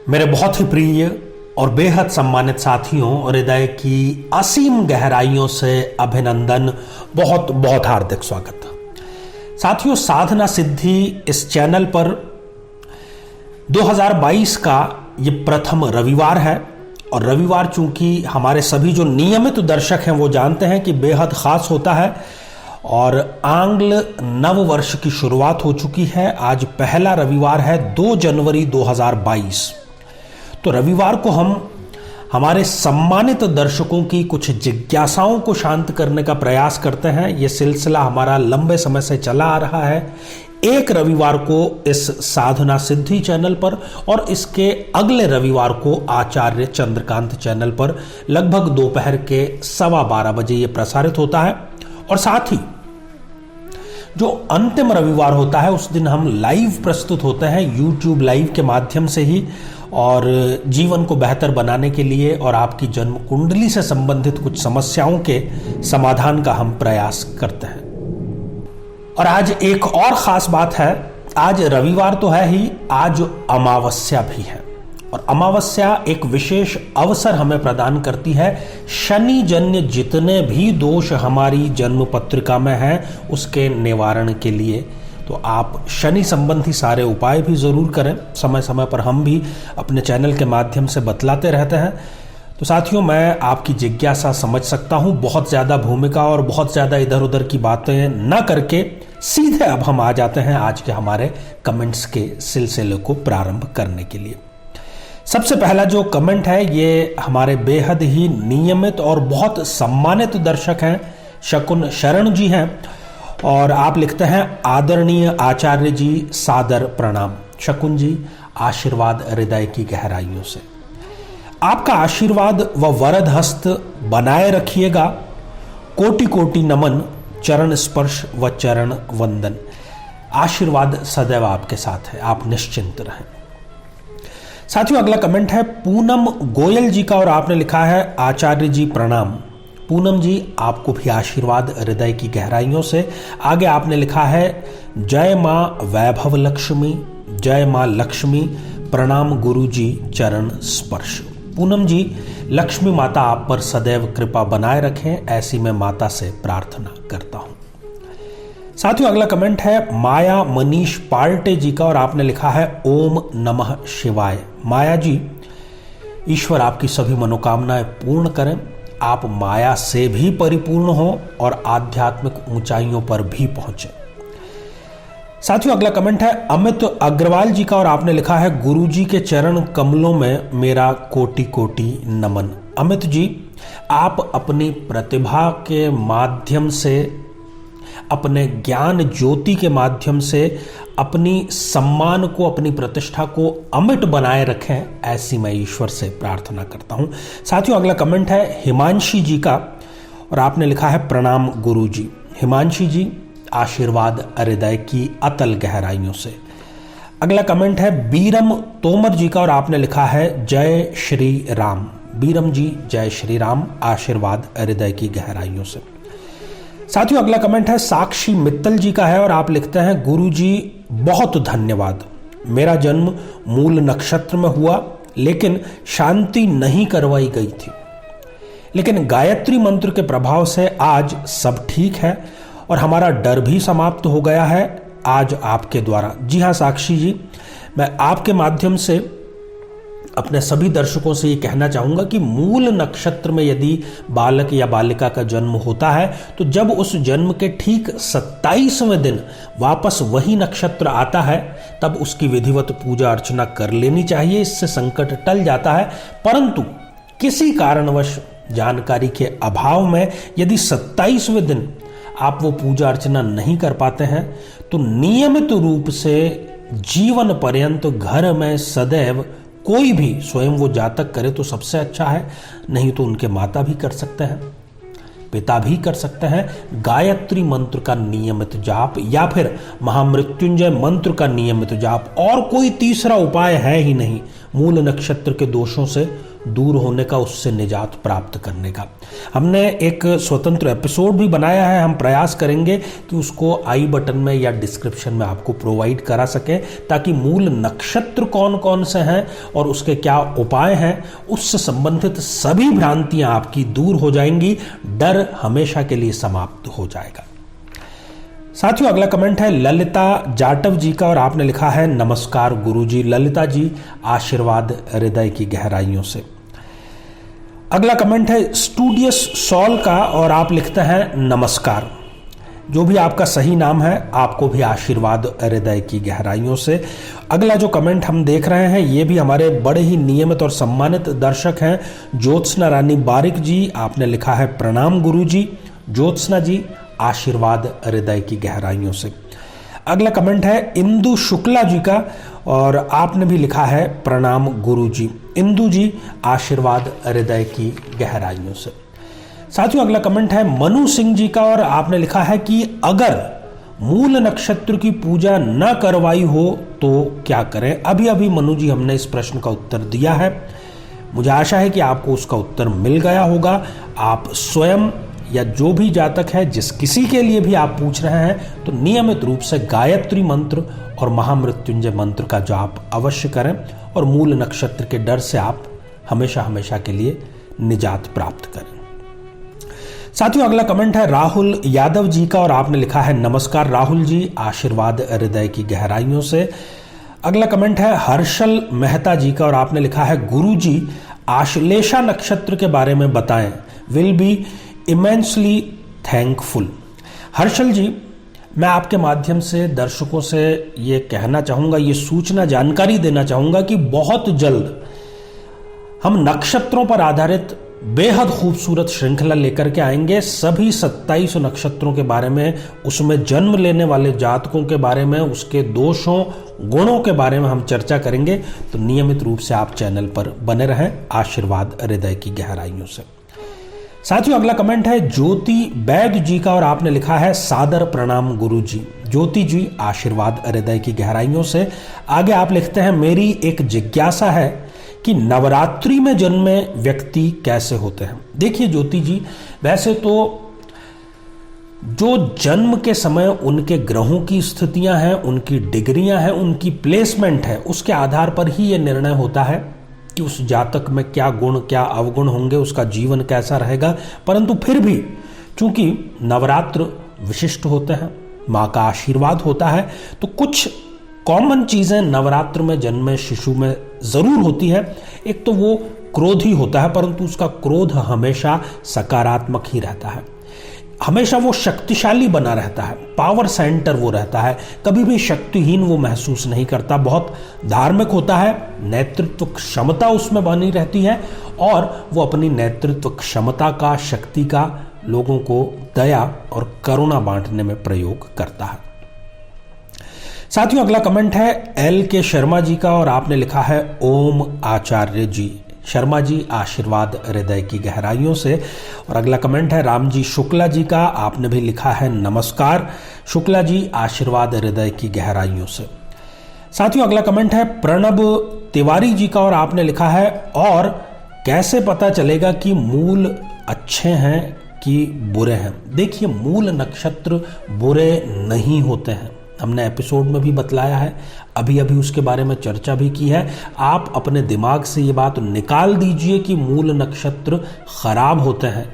मेरे बहुत ही प्रिय और बेहद सम्मानित साथियों और हृदय की असीम गहराइयों से अभिनंदन, बहुत बहुत हार्दिक स्वागत। साथियों, साधना सिद्धि इस चैनल पर 2022 का ये प्रथम रविवार है और रविवार चूंकि हमारे सभी जो नियमित दर्शक हैं वो जानते हैं कि बेहद खास होता है और आंग्ल नव वर्ष की शुरुआत हो चुकी है। आज पहला रविवार है 2 जनवरी 2022। तो रविवार को हम हमारे सम्मानित दर्शकों की कुछ जिज्ञासाओं को शांत करने का प्रयास करते हैं। यह सिलसिला हमारा लंबे समय से चला आ रहा है। एक रविवार को इस साधना सिद्धि चैनल पर और इसके अगले रविवार को आचार्य चंद्रकांत चैनल पर लगभग दोपहर के 12:15 बजे यह प्रसारित होता है। और साथ ही जो अंतिम रविवार होता है उस दिन हम लाइव प्रस्तुत होते हैं YouTube लाइव के माध्यम से ही, और जीवन को बेहतर बनाने के लिए और आपकी जन्म कुंडली से संबंधित कुछ समस्याओं के समाधान का हम प्रयास करते हैं। और आज एक और खास बात है, आज रविवार तो है ही, आज अमावस्या भी है और अमावस्या एक विशेष अवसर हमें प्रदान करती है। शनि जन्य जितने भी दोष हमारी जन्म पत्रिका में हैं उसके निवारण के लिए तो आप शनि संबंधी सारे उपाय भी जरूर करें। समय समय पर हम भी अपने चैनल के माध्यम से बतलाते रहते हैं। तो साथियों, मैं आपकी जिज्ञासा समझ सकता हूं। बहुत ज़्यादा भूमिका और बहुत ज़्यादा इधर उधर की बातें न करके सीधे अब हम आ जाते हैं आज के हमारे कमेंट्स के सिलसिले को प्रारंभ करने के लिए। सबसे पहला जो कमेंट है ये हमारे बेहद ही नियमित और बहुत सम्मानित दर्शक हैं, शकुन शरण जी हैं, और आप लिखते हैं, आदरणीय आचार्य जी सादर प्रणाम। शकुन जी, आशीर्वाद हृदय की गहराइयों से। आपका आशीर्वाद व वरद हस्त बनाए रखिएगा। कोटि कोटि नमन, चरण स्पर्श व चरण वंदन। आशीर्वाद सदैव आपके साथ है, आप निश्चिंत रहें। साथियों, अगला कमेंट है पूनम गोयल जी का और आपने लिखा है, आचार्य जी प्रणाम। पूनम जी, आपको भी आशीर्वाद हृदय की गहराइयों से। आगे आपने लिखा है, जय माँ वैभव लक्ष्मी, जय माँ लक्ष्मी, प्रणाम गुरु जी चरण स्पर्श। पूनम जी, लक्ष्मी माता आप पर सदैव कृपा बनाए रखें, ऐसी मैं माता से प्रार्थना करता हूं। साथियों, अगला कमेंट है माया मनीष पार्टे जी का और आपने लिखा है, ओम नमः शिवाय। माया जी, ईश्वर आपकी सभी मनोकामनाएं पूर्ण करें, आप माया से भी परिपूर्ण हो और आध्यात्मिक ऊंचाइयों पर भी पहुंचे। साथियों, अगला कमेंट है अमित अग्रवाल जी का और आपने लिखा है, गुरु जी के चरण कमलों में मेरा कोटि कोटि नमन। अमित जी, आप अपनी प्रतिभा के माध्यम से, अपने ज्ञान ज्योति के माध्यम से अपनी सम्मान को, अपनी प्रतिष्ठा को अमिट बनाए रखें, ऐसी मैं ईश्वर से प्रार्थना करता हूं। साथियों, अगला कमेंट है हिमांशी जी का और आपने लिखा है, प्रणाम गुरु जी। हिमांशी जी, आशीर्वाद हृदय की अतल गहराइयों से। अगला कमेंट है बीरम तोमर जी का और आपने लिखा है, जय श्री राम। बीरम जी, जय श्री राम, आशीर्वाद हृदय की गहराइयों से। साथियों, अगला कमेंट है साक्षी मित्तल जी का है और आप लिखते हैं, गुरु जी बहुत धन्यवाद। मेरा जन्म मूल नक्षत्र में हुआ लेकिन शांति नहीं करवाई गई थी, लेकिन गायत्री मंत्र के प्रभाव से आज सब ठीक है और हमारा डर भी समाप्त हो गया है आज आपके द्वारा। जी हाँ साक्षी जी, मैं आपके माध्यम से अपने सभी दर्शकों से ये कहना चाहूंगा कि मूल नक्षत्र में यदि बालक या बालिका का जन्म होता है तो जब उस जन्म के ठीक 27वें दिन वापस वही नक्षत्र आता है तब उसकी विधिवत पूजा अर्चना कर लेनी चाहिए। इससे संकट टल जाता है। परंतु किसी कारणवश जानकारी के अभाव में यदि 27वें दिन आप वो पूजा अर्चना नहीं कर पाते हैं तो नियमित रूप से जीवन पर्यंत घर में सदैव कोई भी स्वयं वो जातक करे तो सबसे अच्छा है, नहीं तो उनके माता भी कर सकते हैं, पिता भी कर सकते हैं। गायत्री मंत्र का नियमित जाप या फिर महामृत्युंजय मंत्र का नियमित जाप, और कोई तीसरा उपाय है ही नहीं मूल नक्षत्र के दोषों से दूर होने का, उससे निजात प्राप्त करने का। हमने एक स्वतंत्र एपिसोड भी बनाया है, हम प्रयास करेंगे कि उसको आई बटन में या डिस्क्रिप्शन में आपको प्रोवाइड करा सकें, ताकि मूल नक्षत्र कौन कौन से हैं और उसके क्या उपाय हैं, उससे संबंधित सभी भ्रांतियां आपकी दूर हो जाएंगी, डर हमेशा के लिए समाप्त हो जाएगा। साथियों, अगला कमेंट है ललिता जाटव जी का और आपने लिखा है नमस्कार गुरुजी। ललिता जी, आशीर्वाद हृदय की गहराइयों से। अगला कमेंट है स्टूडियस सॉल का और आप लिखते हैं नमस्कार। जो भी आपका सही नाम है, आपको भी आशीर्वाद हृदय की गहराइयों से। अगला जो कमेंट हम देख रहे हैं ये भी हमारे बड़े ही नियमित और सम्मानित दर्शक हैं, ज्योत्सना रानी बारिक जी। आपने लिखा है प्रणाम गुरुजी। ज्योत्सना जी, आशीर्वाद हृदय की गहराइयों से। अगला कमेंट है इंदु शुक्ला जी का और आपने भी लिखा है प्रणाम गुरुजी। इंदु जी, आशीर्वाद हृदय की गहराइयों से। साथियों, अगला कमेंट है मनु सिंह जी का और आपने लिखा है कि अगर मूल नक्षत्र की पूजा न करवाई हो तो क्या करें। अभी अभी मनु जी हमने इस प्रश्न का उत्तर दिया है। मुझे आशा है कि आपको उसका उत्तर मिल गया होगा। आप स्वयं या जो भी जातक है, जिस किसी के लिए भी आप पूछ रहे हैं, तो नियमित रूप से गायत्री मंत्र और महामृत्युंजय मंत्र का जाप अवश्य करें और मूल नक्षत्र के डर से आप हमेशा हमेशा के लिए निजात प्राप्त करें। साथियों, अगला कमेंट है राहुल यादव जी का और आपने लिखा है नमस्कार राहुल जी, आशीर्वाद हृदय की गहराइयों से। अगला कमेंट है हर्षल मेहता जी का और आपने लिखा है गुरुजी, आश्लेषा नक्षत्र के बारे में बताएं, will be immensely thankful. Harshal ji, मैं आपके माध्यम से दर्शकों से ये कहना चाहूँगा, ये सूचना जानकारी देना चाहूँगा कि बहुत जल्द हम नक्षत्रों पर आधारित बेहद खूबसूरत श्रृंखला लेकर के आएंगे। सभी 27 नक्षत्रों के बारे में, उसमें जन्म लेने वाले जातकों के बारे में, उसके दोषों गुणों के बारे में हम चर्चा करेंगे। तो नियमित रूप से आप चैनल पर बने रहें, आशीर्वाद हृदय की गहराइयों से। साथियों, अगला कमेंट है ज्योति बैद जी का और आपने लिखा है सादर प्रणाम गुरुजी। ज्योति जी, आशीर्वाद हृदय की गहराइयों से। आगे आप लिखते हैं मेरी एक जिज्ञासा है कि नवरात्रि में जन्मे व्यक्ति कैसे होते हैं। देखिए ज्योति जी, वैसे तो जो जन्म के समय उनके ग्रहों की स्थितियां हैं, उनकी डिग्रियां हैं, उनकी प्लेसमेंट है, उसके आधार पर ही यह निर्णय होता है कि उस जातक में क्या गुण क्या अवगुण होंगे, उसका जीवन कैसा रहेगा। परंतु फिर भी चूंकि नवरात्र विशिष्ट होते हैं, माँ का आशीर्वाद होता है, तो कुछ कॉमन चीजें नवरात्र में जन्मे शिशु में जरूर होती है। एक तो वो क्रोधी होता है, परंतु उसका क्रोध हमेशा सकारात्मक ही रहता है, हमेशा वो शक्तिशाली बना रहता है, पावर सेंटर वो रहता है, कभी भी शक्तिहीन वो महसूस नहीं करता। बहुत धार्मिक होता है, नेतृत्व क्षमता उसमें बनी रहती है और वो अपनी नेतृत्व क्षमता का, शक्ति का लोगों को दया और करुणा बांटने में प्रयोग करता है। साथियों, अगला कमेंट है एल के शर्मा जी का और आपने लिखा है ओम आचार्य जी। शर्मा जी, आशीर्वाद हृदय की गहराइयों से। और अगला कमेंट है राम जी शुक्ला जी का, आपने भी लिखा है नमस्कार शुक्ला जी, आशीर्वाद हृदय की गहराइयों से। साथियों, अगला कमेंट है प्रणब तिवारी जी का और आपने लिखा है और कैसे पता चलेगा कि मूल अच्छे हैं कि बुरे हैं। देखिए, मूल नक्षत्र बुरे नहीं होते हैं, हमने एपिसोड में भी बतलाया है, अभी अभी उसके बारे में चर्चा भी की है। आप अपने दिमाग से ये बात निकाल दीजिए कि मूल नक्षत्र खराब होते हैं।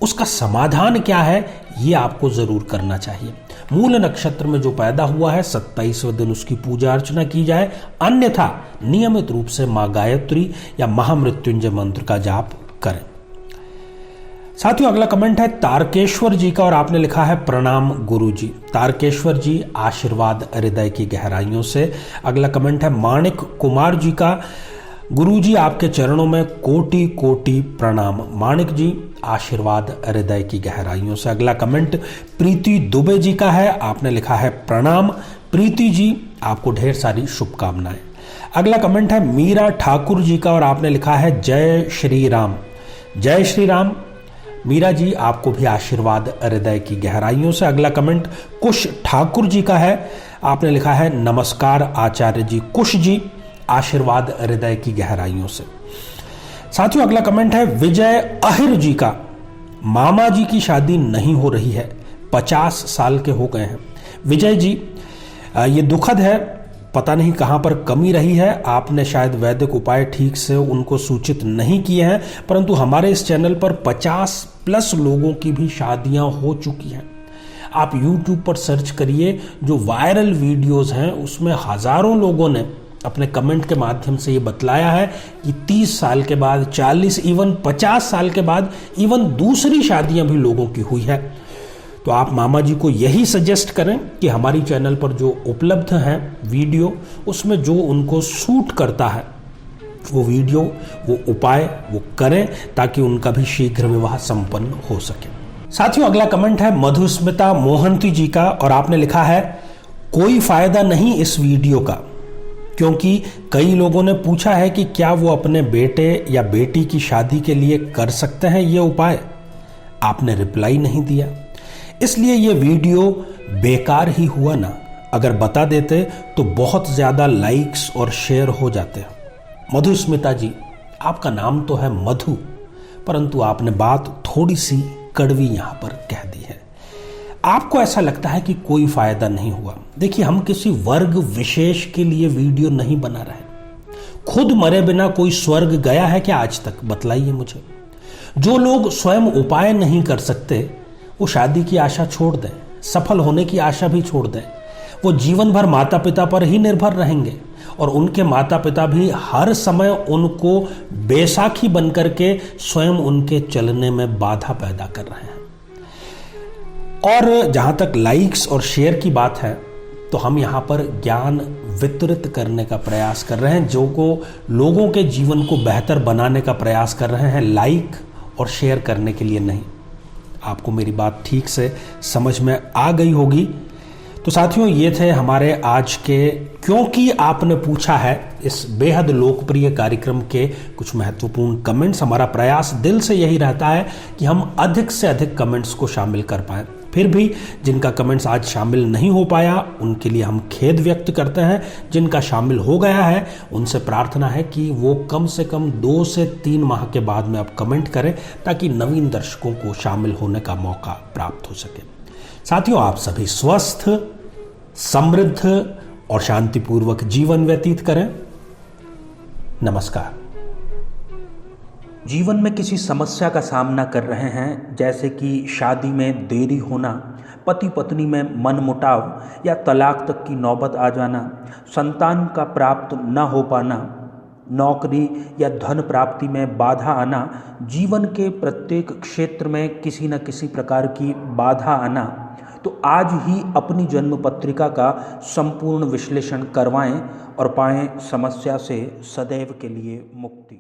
उसका समाधान क्या है, ये आपको जरूर करना चाहिए। मूल नक्षत्र में जो पैदा हुआ है, 27वें दिन उसकी पूजा अर्चना की जाए, अन्यथा नियमित रूप से माँ गायत्री या महामृत्युंजय मंत्र का जाप करें। साथियों, अगला कमेंट है तारकेश्वर जी का और आपने लिखा है प्रणाम गुरुजी। तारकेश्वर जी, आशीर्वाद हृदय की गहराइयों से। अगला कमेंट है माणिक कुमार जी का, गुरुजी आपके चरणों में कोटि कोटि प्रणाम। माणिक जी, आशीर्वाद हृदय की गहराइयों से। अगला कमेंट प्रीति दुबे जी का है, आपने लिखा है प्रणाम प्रीति जी, आपको ढेर सारी शुभकामनाएं। अगला कमेंट है मीरा ठाकुर जी का और आपने लिखा है जय श्री राम। जय श्री राम मीरा जी, आपको भी आशीर्वाद हृदय की गहराइयों से। अगला कमेंट कुश ठाकुर जी का है, आपने लिखा है नमस्कार आचार्य जी। कुश जी, आशीर्वाद हृदय की गहराइयों से। साथियों अगला कमेंट है विजय अहिर जी का। मामा जी की शादी नहीं हो रही है, 50 साल के हो गए हैं। विजय जी, ये दुखद है, पता नहीं कहां पर कमी रही है। आपने शायद वैदिक उपाय ठीक से उनको सूचित नहीं किए हैं, परंतु हमारे इस चैनल पर 50+ लोगों की भी शादियां हो चुकी हैं। आप YouTube पर सर्च करिए, जो वायरल वीडियोस हैं उसमें हजारों लोगों ने अपने कमेंट के माध्यम से ये बतलाया है कि 30 साल के बाद, 40, इवन 50 साल के बाद इवन दूसरी शादियां भी लोगों की हुई है। तो आप मामा जी को यही सजेस्ट करें कि हमारी चैनल पर जो उपलब्ध हैं वीडियो, उसमें जो उनको सूट करता है वो वीडियो, वो उपाय वो करें, ताकि उनका भी शीघ्र विवाह संपन्न हो सके। साथियों अगला कमेंट है मधुस्मिता मोहंती जी का, और आपने लिखा है कोई फायदा नहीं इस वीडियो का, क्योंकि कई लोगों ने पूछा है कि क्या वो अपने बेटे या बेटी की शादी के लिए कर सकते हैं ये उपाय। आपने रिप्लाई नहीं दिया, इसलिए ये वीडियो बेकार ही हुआ ना। अगर बता देते तो बहुत ज्यादा लाइक्स और शेयर हो जाते। मधुस्मिता जी, आपका नाम तो है मधु, परंतु आपने बात थोड़ी सी कड़वी यहां पर कह दी है। आपको ऐसा लगता है कि कोई फायदा नहीं हुआ। देखिए, हम किसी वर्ग विशेष के लिए वीडियो नहीं बना रहे। खुद मरे बिना कोई स्वर्ग गया है क्या आज तक? बतलाइए मुझे। जो लोग स्वयं उपाय नहीं कर सकते वो शादी की आशा छोड़ दें, सफल होने की आशा भी छोड़ दें। वो जीवन भर माता पिता पर ही निर्भर रहेंगे, और उनके माता पिता भी हर समय उनको बैसाखी बनकर के स्वयं उनके चलने में बाधा पैदा कर रहे हैं। और जहां तक लाइक्स और शेयर की बात है, तो हम यहां पर ज्ञान वितरित करने का प्रयास कर रहे हैं, जो को लोगों के जीवन को बेहतर बनाने का प्रयास कर रहे हैं, लाइक और शेयर करने के लिए नहीं। आपको मेरी बात ठीक से समझ में आ गई होगी। तो साथियों, ये थे हमारे आज के क्योंकि आपने पूछा है इस बेहद लोकप्रिय कार्यक्रम के कुछ महत्वपूर्ण कमेंट्स। हमारा प्रयास दिल से यही रहता है कि हम अधिक से अधिक कमेंट्स को शामिल कर पाएं। फिर भी जिनका कमेंट्स आज शामिल नहीं हो पाया उनके लिए हम खेद व्यक्त करते हैं। जिनका शामिल हो गया है उनसे प्रार्थना है कि वो कम से कम 2 से 3 माह के बाद में आप कमेंट करें, ताकि नवीन दर्शकों को शामिल होने का मौका प्राप्त हो सके। साथियों, आप सभी स्वस्थ, समृद्ध और शांतिपूर्वक जीवन व्यतीत करें। नमस्कार। जीवन में किसी समस्या का सामना कर रहे हैं, जैसे कि शादी में देरी होना, पति पत्नी में मनमुटाव या तलाक तक की नौबत आ जाना, संतान का प्राप्त न हो पाना, नौकरी या धन प्राप्ति में बाधा आना, जीवन के प्रत्येक क्षेत्र में किसी न किसी प्रकार की बाधा आना, तो आज ही अपनी जन्म पत्रिका का संपूर्ण विश्लेषण करवाएं और पाएं समस्या से सदैव के लिए मुक्ति।